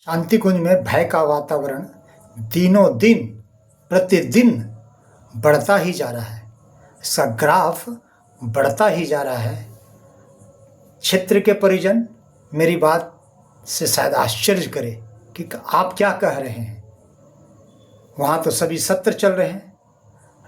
शांति कुंज में भय का वातावरण दिनों दिन प्रतिदिन बढ़ता ही जा रहा है। इसका ग्राफ बढ़ता ही जा रहा है। क्षेत्र के परिजन मेरी बात से शायद आश्चर्य करें कि आप क्या कह रहे हैं। वहाँ तो सभी सत्र चल रहे हैं,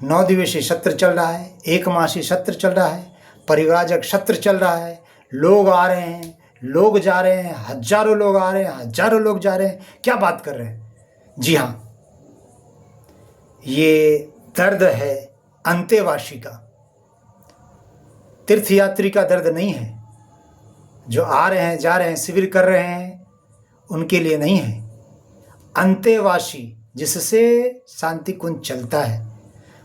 9 दिवसीय सत्र चल रहा है, 1 मासीय सत्र चल रहा है, परिव्राजक सत्र चल रहा है। लोग आ रहे हैं, लोग जा रहे हैं, हजारों लोग आ रहे हैं, हजारों लोग जा रहे हैं। क्या बात कर रहे हैं? जी हाँ, ये दर्द है अंतेवासी का, तीर्थयात्री का दर्द नहीं है। जो आ रहे हैं, जा रहे हैं, शिविर कर रहे हैं, उनके लिए नहीं है। अंतेवासी जिससे शांति कुंज चलता है,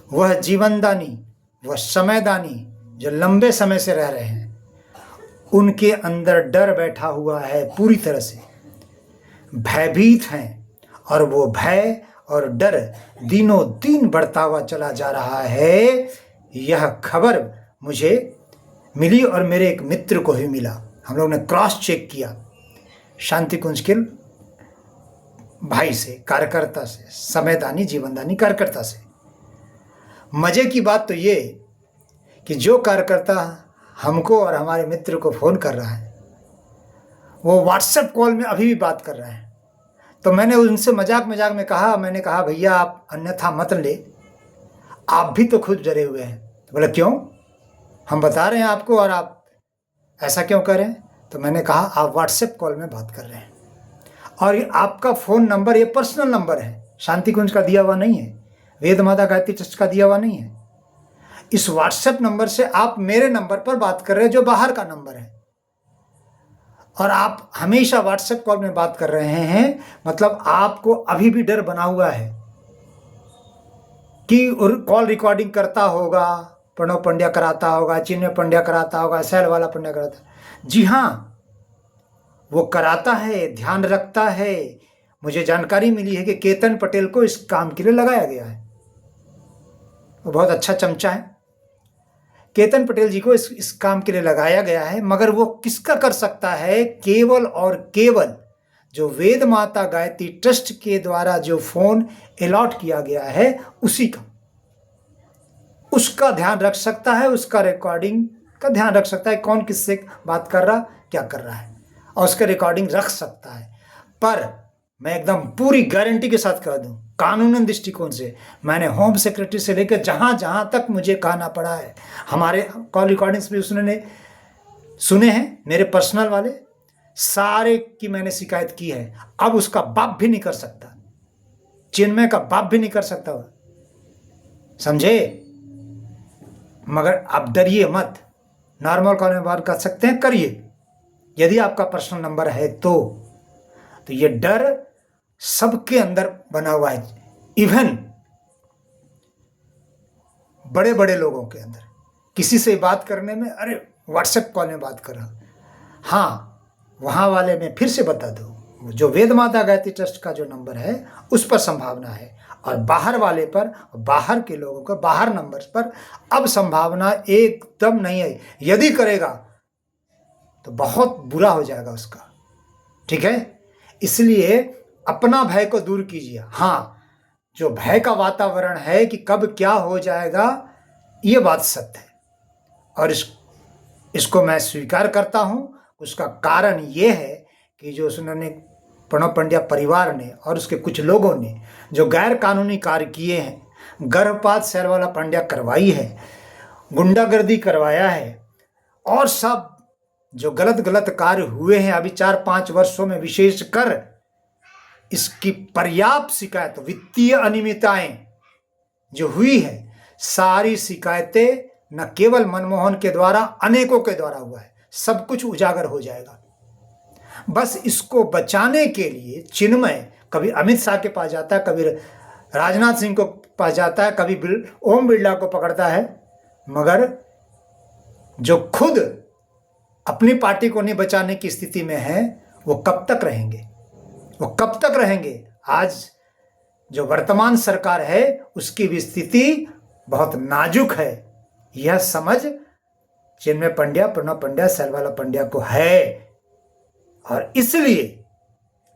वह जीवनदानी, वह समयदानी जो लंबे समय से रह रहे हैं, उनके अंदर डर बैठा हुआ है, पूरी तरह से भयभीत हैं। और वो भय और डर दिनों दिन बढ़ता हुआ चला जा रहा है। यह खबर मुझे मिली और मेरे एक मित्र को ही मिला। हम लोग ने क्रॉस चेक किया शांति कुंज के भाई से, कार्यकर्ता से, समयदानी जीवनदानी कार्यकर्ता से। मजे की बात तो ये कि जो कार्यकर्ता हमको और हमारे मित्र को फ़ोन कर रहा है, वो व्हाट्सएप कॉल में अभी भी बात कर रहे हैं। तो मैंने उनसे मजाक में कहा, मैंने कहा भैया आप अन्यथा मत ले, आप भी तो खुद डरे हुए हैं। तो बोले क्यों, हम बता रहे हैं आपको और आप ऐसा क्यों कर रहे हैं? तो मैंने कहा आप व्हाट्सएप कॉल में बात कर रहे हैं और ये आपका फ़ोन नंबर, ये पर्सनल नंबर है, शांति कुंज का दिया हुआ नहीं है, वेद माता गायत्री ट्रस्ट का दिया हुआ नहीं है। इस व्हाट्सएप नंबर से आप मेरे नंबर पर बात कर रहे हैं जो बाहर का नंबर है, और आप हमेशा व्हाट्सएप कॉल में बात कर रहे हैं। मतलब आपको अभी भी डर बना हुआ है कि कॉल रिकॉर्डिंग करता होगा, प्रणव पंड्या कराता होगा, चिन्मय पंड्या कराता होगा, सैल वाला पंड्या कराता है। जी हाँ, वो कराता है, ध्यान रखता है। मुझे जानकारी मिली है कि केतन पटेल को इस काम के लिए लगाया गया है। वो बहुत अच्छा चमचा है। केतन पटेल जी को इस काम के लिए लगाया गया है, मगर वो किसका कर सकता है? केवल और केवल जो वेद माता गायत्री ट्रस्ट के द्वारा जो फ़ोन अलॉट किया गया है, उसी का, उसका ध्यान रख सकता है, उसका रिकॉर्डिंग का ध्यान रख सकता है, कौन किससे बात कर रहा, क्या कर रहा है, और उसका रिकॉर्डिंग रख सकता है। पर मैं एकदम पूरी गारंटी के साथ कह दूं, कानूनन दृष्टिकोण से मैंने होम सेक्रेटरी से लेकर जहाँ तक मुझे कहना पड़ा है, हमारे कॉल रिकॉर्डिंग्स भी उसने सुने हैं, मेरे पर्सनल वाले सारे की मैंने शिकायत की है। अब उसका बाप भी नहीं कर सकता, चिन्मय का बाप भी नहीं कर सकता, समझे? मगर आप डरिए मत, नॉर्मल कॉल में बात कर सकते हैं, करिए यदि आपका पर्सनल नंबर है तो ये डर सबके अंदर बना हुआ है, इवन बड़े बड़े लोगों के अंदर। किसी से बात करने में, अरे व्हाट्सएप कॉल में बात कर रहा, हाँ वहाँ वाले में फिर से बता दो, जो वेद माता गायत्री ट्रस्ट का जो नंबर है उस पर संभावना है, और बाहर वाले पर, बाहर के लोगों का बाहर नंबर पर अब संभावना एकदम नहीं है। यदि करेगा तो बहुत बुरा हो जाएगा उसका, ठीक है? इसलिए अपना भय को दूर कीजिए। हाँ, जो भय का वातावरण है कि कब क्या हो जाएगा, ये बात सत्य है और इसको मैं स्वीकार करता हूँ। उसका कारण ये है कि जो उन्होंने प्रणव पंड्या परिवार ने और उसके कुछ लोगों ने जो गैर कानूनी कार्य किए हैं, गर्भपात सैल वाला पंड्या करवाई है, गुंडागर्दी करवाया है, और सब जो गलत कार्य हुए हैं अभी 4-5 वर्षों में, विशेषकर इसकी पर्याप्त शिकायत, वित्तीय अनियमितताएं जो हुई है, सारी शिकायतें न केवल मनमोहन के द्वारा, अनेकों के द्वारा हुआ है, सब कुछ उजागर हो जाएगा। बस इसको बचाने के लिए चिन्मय कभी अमित शाह के पास जाता है, कभी राजनाथ सिंह को पास जाता है, कभी ओम बिरला को पकड़ता है, मगर जो खुद अपनी पार्टी को नहीं बचाने की स्थिति में है, वो कब तक रहेंगे? वो कब तक रहेंगे? आज जो वर्तमान सरकार है उसकी भी स्थिति बहुत नाजुक है, यह समझ चिन्मय पंड्या, प्रणव पंड्या, सैल वाला पंड्या को है, और इसलिए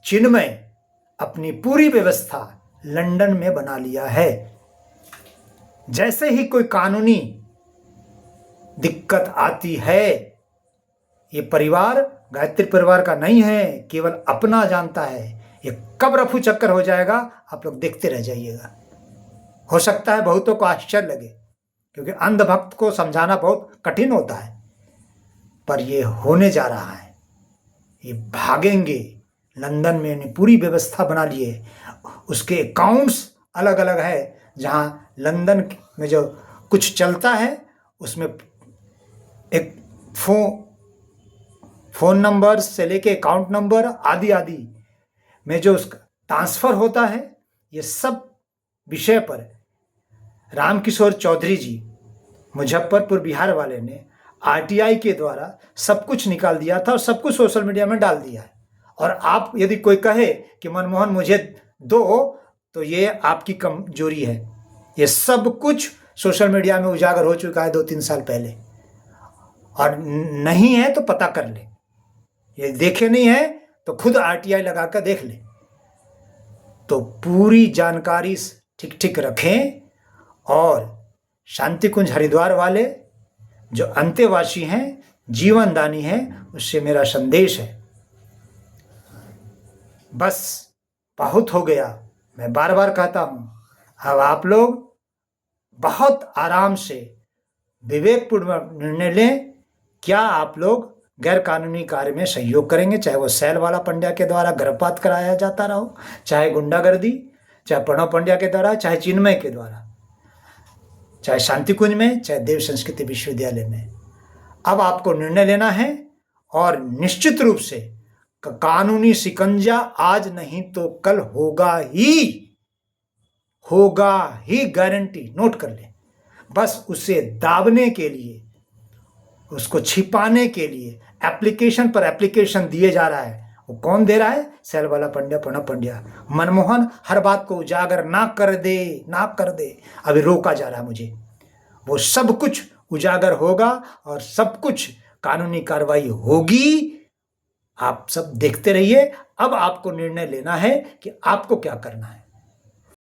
चिन्मय अपनी पूरी व्यवस्था लंदन में बना लिया है। जैसे ही कोई कानूनी दिक्कत आती है, ये परिवार गायत्री परिवार का नहीं है, केवल अपना जानता है, ये कब रफू चक्कर हो जाएगा आप लोग देखते रह जाइएगा। हो सकता है बहुतों को आश्चर्य लगे, क्योंकि अंधभक्त को समझाना बहुत कठिन होता है, पर ये होने जा रहा है। ये भागेंगे लंदन में, इन्हें पूरी व्यवस्था बना लिए। उसके अकाउंट्स अलग अलग है, जहाँ लंदन में जो कुछ चलता है उसमें एक फ़ोन नंबर से लेके अकाउंट नंबर आदि आदि में जो उसका ट्रांसफ़र होता है, ये सब विषय पर रामकिशोर चौधरी जी मुजफ्फरपुर बिहार वाले ने आरटीआई के द्वारा सब कुछ निकाल दिया था और सब कुछ सोशल मीडिया में डाल दिया है। और आप यदि कोई कहे कि मनमोहन मुझे दो, तो ये आपकी कमजोरी है। ये सब कुछ सोशल मीडिया में उजागर हो चुका है 2-3 साल पहले, और नहीं है तो पता कर ले। ये देखे नहीं है तो खुद आरटीआई लगा कर देख ले। तो पूरी जानकारी ठीक ठीक रखें। और शांति कुंज हरिद्वार वाले जो अंतेवासी हैं, जीवनदानी हैं, उससे मेरा संदेश है, बस बहुत हो गया। मैं बार बार कहता हूँ, अब आप लोग बहुत आराम से विवेकपूर्ण निर्णय लें। क्या आप लोग गैर कानूनी कार्य में सहयोग करेंगे, चाहे वो सैल वाला पंड्या के द्वारा गर्भपात कराया जाता रहो, चाहे गुंडागर्दी, चाहे प्रणव पंड्या के द्वारा, चाहे चिन्मय के द्वारा, चाहे शांति कुंज में, चाहे देव संस्कृति विश्वविद्यालय में। अब आपको निर्णय लेना है, और निश्चित रूप से कानूनी शिकंजा आज नहीं तो कल होगा ही, गारंटी नोट कर ले। बस उसे दाबने के लिए, उसको छिपाने के लिए एप्लीकेशन पर एप्लीकेशन दिए जा रहा है। वो कौन दे रहा है? सैल वाला पंड्या, प्रणव पंड्या। मनमोहन हर बात को उजागर ना कर दे, अभी रोका जा रहा है मुझे। वो सब कुछ उजागर होगा और सब कुछ कानूनी कार्रवाई होगी। आप सब देखते रहिए। अब आपको निर्णय लेना है कि आपको क्या करना है।